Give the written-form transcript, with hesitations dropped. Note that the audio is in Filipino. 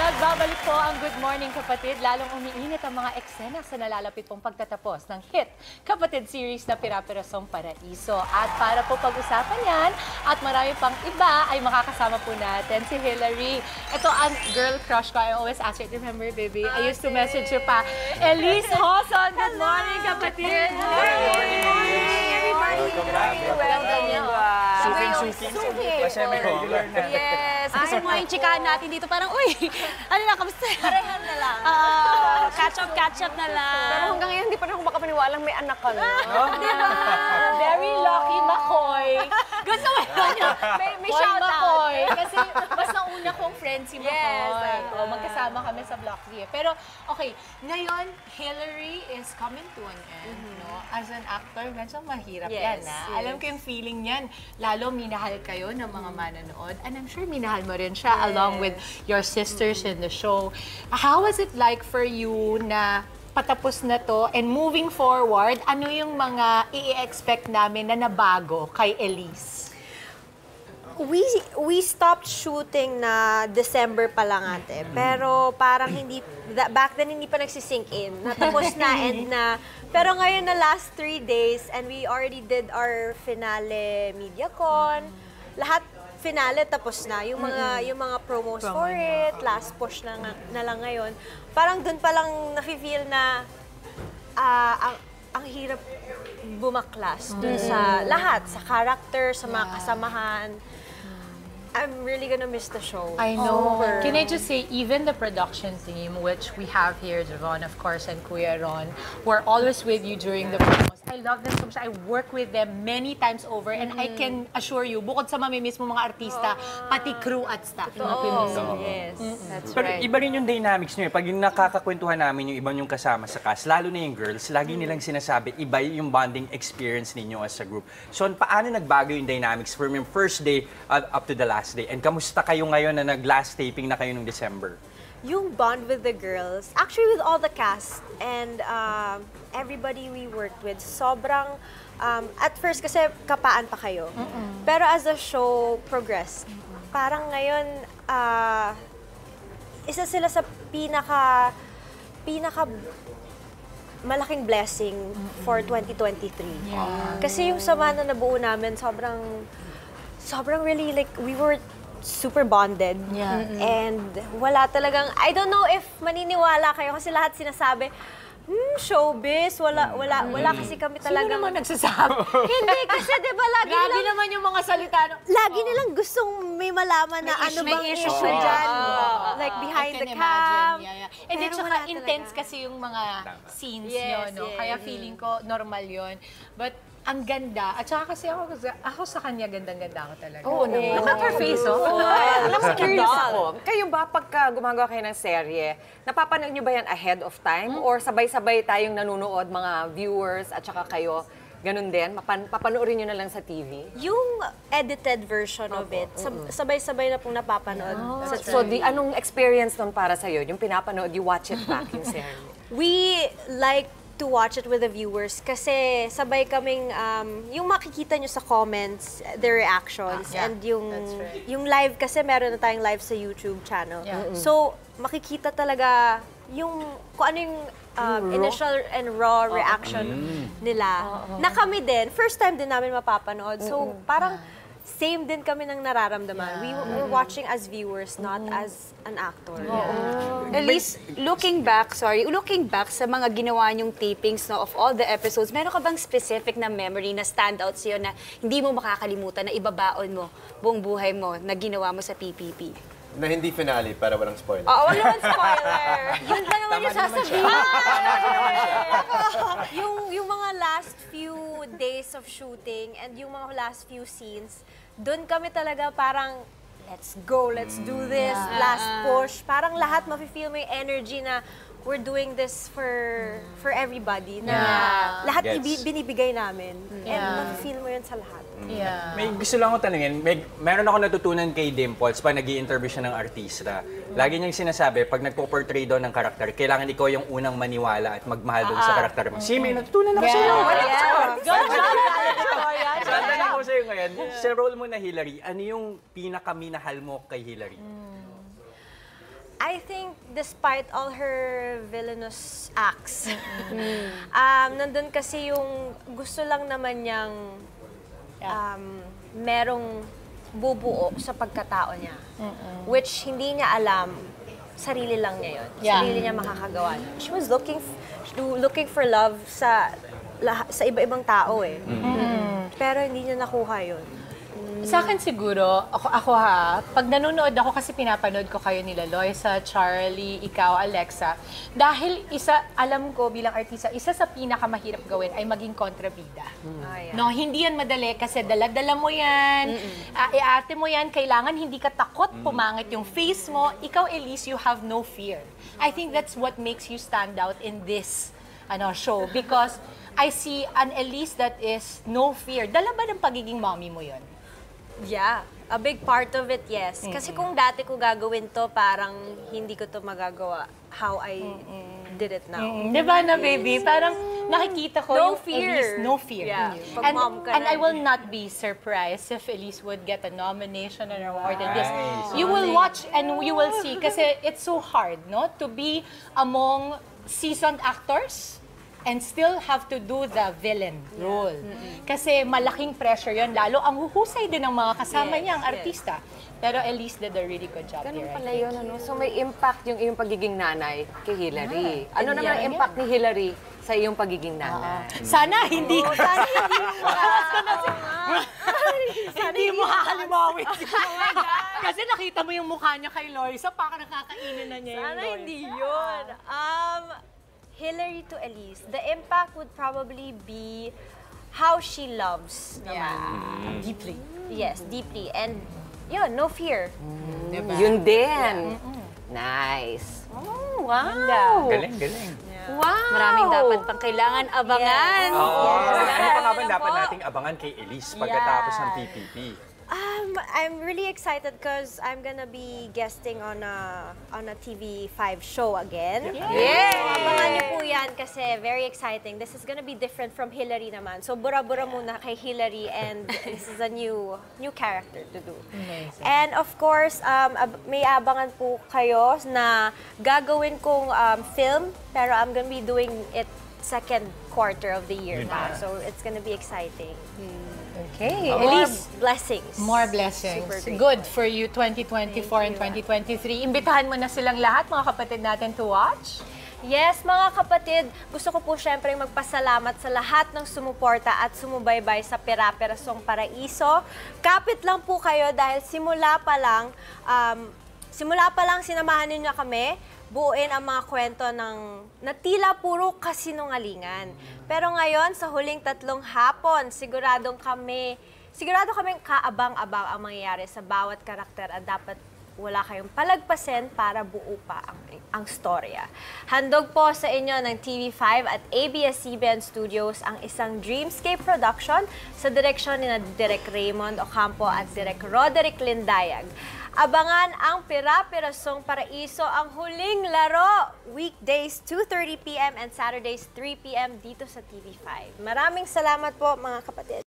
Nagbabalik po ang Good Morning Kapatid, lalong umiinit ang mga eksena sa nalalapit pong pagtatapos ng hit Kapatid series na Pira-Pirasong Paraiso. At para po pag-usapan yan at marami pang iba ay makakasama po natin si Hilary. Ito ang girl crush ko. I always ask you, remember baby? I used to message you pa. Elise Hoson, good morning kapatid! Good morning, everybody! Welcome you. Suking. Kasi may regular na. Yes. Gusto mo yung chikahan natin dito. Parang, uy, ano na, kamusta? Parehan na lang. Catch up na lang. Pero hanggang ngayon, hindi pa rin ako makapaniwalang may anak ka na. Diba? Very lucky, Makoy. Gusto mo yun? May Boy shout out. Makoy. Kasi mas nauna kong friend si Makoy. Yes. Magkasama kami sa Block D. Pero, okay, ngayon, Hilary is coming to an end. No? As an actor, medyo mahirap yan. Yes, yes. Alam ko yung feeling niyan. Lalo, minahal kayo ng mga manonood. And I'm sure minahal mo rin siya along with your sisters in the show. How was it like for you na patapos na to and moving forward, ano yung mga i-expect namin na nabago kay Elise? We stopped shooting na December pa lang ate. Pero parang hindi, back then hindi pa nagsisink in. Natapos na, end na. Pero ngayon na last 3 days and we already did our finale MediaCon. Lahat finale tapos na. Yung mga promos for it, last push na lang ngayon. Parang dun pa lang nafe-feel na ang hirap bumaklas dun sa lahat, sa character, sa mga kasamahan. I'm really gonna miss the show. I know. Can I just say, even the production team, which we have here, Javon, of course, and Kuya Ron, were always with you during the promos. I love them so much. I work with them many times over, and I can assure you, bukod sa mamimiss mo mga artista, pati crew at staff. Yes. That's Pero right. iba rin yung dynamics nyo. Pag yung nakakakwentuhan namin yung ibang yung kasama sa cast, lalo na yung girls, lagi nilang sinasabi, iba yung bonding experience ninyo as a group. So, paano nagbago yung dynamics from yung first day up to the last day? And kamusta kayo ngayon na nag-last taping na kayo nung December? Yung bond with the girls, actually with all the cast and everybody we worked with, sobrang, at first kasi kapaan pa kayo. Pero as the show progressed, parang ngayon, isa sila sa pinaka malaking blessing for 2023. Kasi yung sama na nabuo namin, sobrang really like, we were super bonded. And wala talagang, I don't know if maniniwala kayo kasi lahat sinasabi, showbiz, wala kasi kami talaga. Sino naman nagsasabi? Hindi, kasi di ba lagi Grabe nilang, naman yung mga salita. lagi nilang gustong may malaman na ano bang issue dyan. Like behind the cam. And then, Pero saka wala intense talaga. kasi yung mga scenes Yes, nyo, no? yes. Kaya feeling ko, normal yon. But, ang ganda. At saka kasi ako sa kanya, gandang-ganda ako talaga. Oo naman. Look at her face, oh. Alam mo, curious ako. Kayo ba, pagka gumagawa kayo ng serye, napapanood nyo ba yan ahead of time? Or sabay-sabay tayong nanonood, mga viewers, at saka kayo, ganun din? Papanoorin nyo na lang sa TV? Yung edited version of it, sabay-sabay na pong napapanood. So, anong experience nun para sa'yo? Yung pinapanood, you watch it back yung serye? We like to watch it with the viewers kasi sabay kaming yung makikita nyo sa comments, their reactions and yung live kasi meron na tayong live sa YouTube channel. So makikita talaga yung kung ano yung initial and raw reaction nila. Na kami din, first time din namin mapapanood. So parang same din kami ng nararamdaman. We're watching as viewers, not as an actor. Elise, looking back sa mga ginawa niyong tapings no, of all the episodes, meron ka bang specific na memory na stand out sa'yo na hindi mo makakalimutan, na ibabaon mo buong buhay mo na ginawa mo sa PPP? Na hindi finale para walang spoiler. Oo, wala naman spoiler. Yun pa naman yung sasabihin. yung mga last few days of shooting and yung mga last few scenes, doon kami talaga parang, let's go, let's do this, last push. Parang lahat mafe-feel may energy na we're doing this for everybody. Na lahat binibigay namin. And mafe-feel mo yun sa lahat. May gusto lang ako tanungin, meron ako natutunan kay Dimples pag nag-i-interview siya ng artista. Lagi niyang sinasabi, pag nagpo-portray daw ng karakter, kailangan ikaw yung unang maniwala at magmahal doon sa karakter mo. May natutunan ako sa'yo. So, ang tanong ko sa'yo ngayon, sa role mo na Hilary, ano yung pinakaminahal mo kay Hilary? I think despite all her villainous acts, nandun kasi yung gusto lang naman niyang merong bubuo sa pagkatao niya. Which hindi niya alam, sarili lang niya yun. Yeah. Sarili niya makakagawa. She was looking for love sa iba-ibang tao eh. Pero hindi niya nakuha yun. Sa akin siguro, ako ha, pag nanonood ako kasi pinapanood ko kayo nila Loisa, Charlie, ikaw, Alexa, dahil alam ko bilang artista, isa sa pinakamahirap gawin ay maging kontrabida. No, hindi yan madali kasi dala-dala mo yan, iarte mo yan, kailangan hindi ka takot pumangit yung face mo. Ikaw, Elise, you have no fear. I think that's what makes you stand out in this show because I see an Elise that is no fear. Dala ba ng pagiging mommy mo yun? Yeah, a big part of it, yes. Kasi kung dati ko gagawin to, parang hindi ko to magagawa how I did it now. Di ba na, baby? Parang nakikita ko No yung fear. Elise, no fear. Yeah. Pag mom ka and na. I will not be surprised if Elise would get a nomination or an award in this. Nice. You will watch and you will see kasi it's so hard, no? To be among seasoned actors and still have to do the villain role. Kasi malaking pressure yon, lalo ang huhusay din ng mga kasama niyang artista. Pero Elise did a really good job Ganun here. pala yun, ano? So may impact yung iyong pagiging nanay kay Hillary. Ano naman ang impact ni Hillary sa iyong pagiging nanay? Sana hindi. Sana hindi mo hindi mo hahalimawin. Kasi nakita mo yung mukha niya kay Loisa, parang nakakainin na niya yung Sana Loisa. hindi yun. Hillary to Elise, the impact would probably be how she loves naman. Deeply. Yes, deeply. And yun, no fear. Yun din. Nice. Oh, wow. Galing, galing. Wow. Maraming dapat pang kailangan abangan. Ano pa nga ba dapat nating abangan kay Elise pagkatapos ng PPP? I'm really excited because I'm gonna be guesting on a TV5 show again. Yeah. So, abangan niyo po yan kasi very exciting. This is gonna be different from Hillary naman. So, bura-bura muna kay Hillary and this is a new character to do. Amazing. And of course, may abangan po kayo na gagawin kong film, pero I'm gonna be doing it second quarter of the year now. So, it's gonna be exciting. Okay. More Elise, blessings. more blessings. Super grateful. Good for you 2024 and 2023. Imbitahan mo na silang lahat, mga kapatid natin, to watch. Yes, mga kapatid, gusto ko po syempre magpasalamat sa lahat ng sumuporta at sumubaybay sa Pira-Pirasong Paraiso. Kapit lang po kayo dahil simula pa lang sinamahan niyo kami, buuin ang mga kwento ng natila puro kasinungalingan. Pero ngayon, sa huling 3 hapon, sigurado kaming kaabang-abang ang mangyayari sa bawat karakter at dapat wala kayong palagpasin para buo pa ang storya. Handog po sa inyo ng TV5 at ABS-CBN Studios ang isang dreamscape production sa direksyon ni Direk Raymond Ocampo at Direk Roderick Lindayag. Abangan ang Pira-Pirasong Paraiso, ang huling laro, weekdays 2:30 p.m. and Saturdays 3 p.m. dito sa TV5. Maraming salamat po mga kapatid.